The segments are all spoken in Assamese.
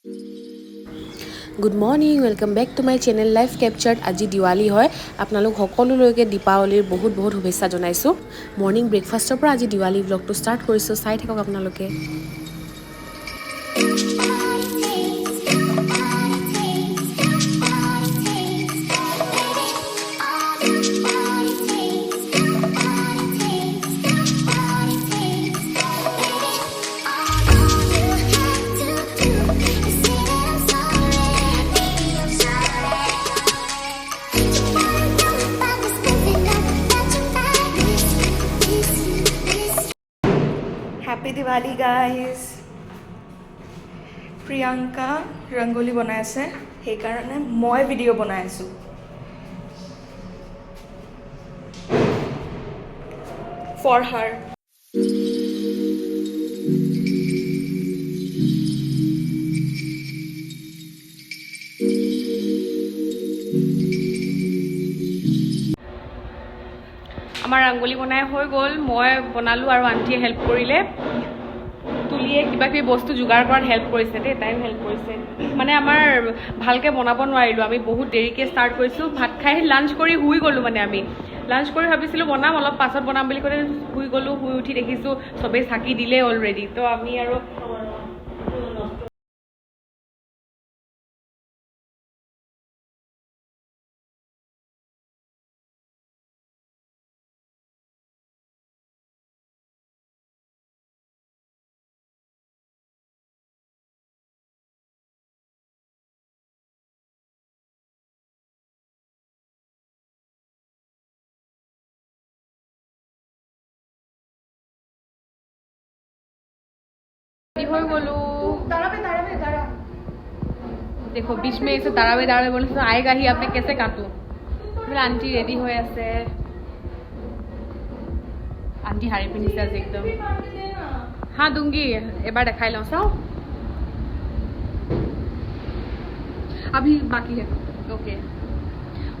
Good morning, welcome back to my channel Life Captured. আজি দিৱালী হয় আপোনালোক সকলোলৈকে দীপাৱলীৰ বহুত শুভেচ্ছা জনাইছো মৰ্নিং ব্ৰেকফাষ্টৰ পৰা আজি দিৱালী ব্লগটো ষ্টাৰ্ট কৰিছো চাই থাকক আপোনালোকে Happy Diwali guys. Priyanka rangoli banai ase he karone moi video banai asu for her. আমাৰ ৰংগোলী বনাই হৈ গ'ল মই বনালো আৰু আন্টিয়ে হেল্প কৰিলে তুলিয়ে কিবা কি বস্তু যোগাৰ কৰাত হেল্প কৰিছে দে টাইম হেল্প কৰিছে মানে আমাৰ ভালকে বনাব নোৱাৰিলো আমি বহুত দেৰিকে ষ্টাৰ্ট কৰিছো ভাত খাই লাঞ্চ কৰি শুই গলো মানে আমি লাঞ্চ কৰি ভাবিছিলো বনাম অলপ পাছত বনাম বুলি কৈ শুই গলো শুই উঠি দেখিছো সবে চাকি দিলে অলৰেডি তো আমি আৰু হৈ গলো देखो बीच में ऐसे दारावे दारावे बोले तो आएगा ही आपने कैसे काटू फिर आंटी रेडी हो আছে आंटी हारी पिनिছে आज एकदम हाँ दूंगी এবাৰ দেখাই লওঁ চাও अभी बाकी है ओके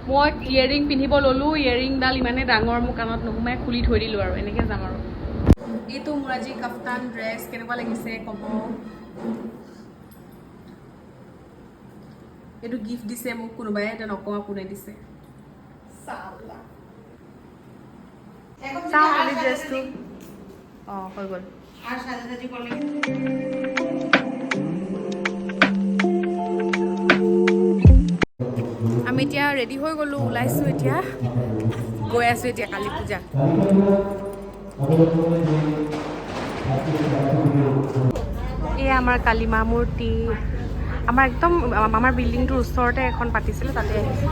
মই ইয়াৰিং পিন্ধিব ললো ইয়াৰিং ডাল ইমানে ডাঙৰ মোৰ কানত নোহোমাই খুলি থৈ দিলো আৰু এনেকে যাম আৰু এইটো মোৰ আজি কাফতান ড্ৰেছ কেনেকুৱা লাগিছে কব এইটো গিফট দিছে মোক কোনোবাই এটা নকমা কোনে দিছে Sala. চাও ড্ৰেছটো হৈ গ'ল আৰ সাজা সাজি কৰলে আমি এতিয়া ৰেডি হৈ গ'লো ওলাইছো এতিয়া গৈ আছো এতিয়া কালী পূজা এই আমাৰ কালী মা মূৰ্তি আমাৰ একদম আমাৰ বিল্ডিংটোৰ ওচৰতে এখন পাতিছিল তাতে আহিছে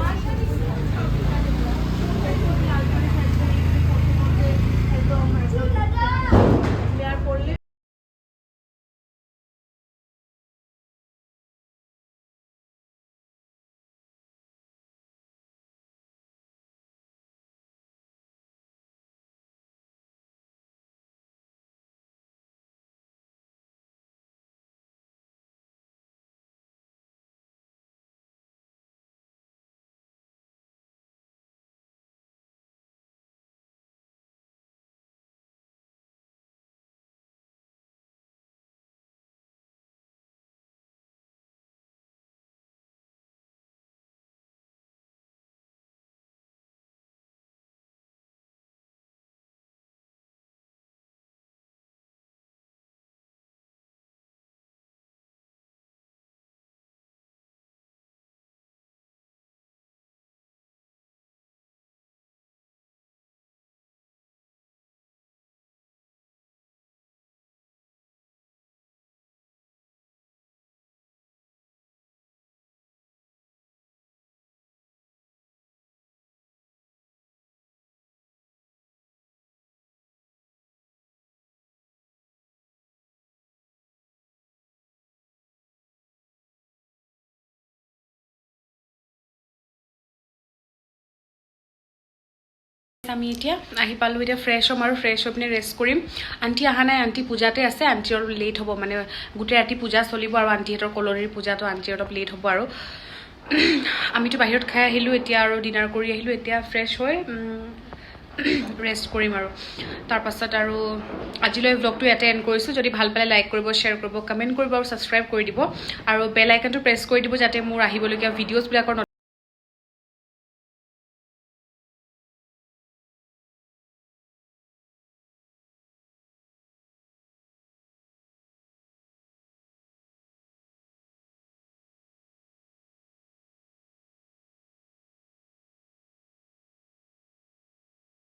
আমি এতিয়া আহি পালো এতিয়া ফ্ৰেছ হ'ম আৰু ফ্ৰেছ হৈ পিনে ৰেষ্ট কৰিম আন্টি অহা নাই আন্টি পূজাতে আছে আন্টি অলপ লেট হ'ব মানে গোটেই ৰাতি পূজা চলিব আৰু আন্টিহঁতৰ কলনীৰ পূজাটো আন্টি অলপ লেট হ'ব আৰু আমিতো বাহিৰত খাই আহিলোঁ এতিয়া আৰু ডিনাৰ কৰি আহিলোঁ এতিয়া ফ্ৰেছ হৈ ৰেষ্ট কৰিম আৰু তাৰপাছত আৰু আজিলৈ ব্লগটো ইয়াতে এণ্ড কৰিছোঁ যদি ভাল পালে লাইক কৰিব শ্বেয়াৰ কৰিব কমেণ্ট কৰিব আৰু ছাবস্ক্ৰাইব কৰি দিব আৰু বেল আইকনটো প্ৰেছ কৰি দিব যাতে মোৰ আহিবলগীয়া ভিডিঅ'জবিলাকৰ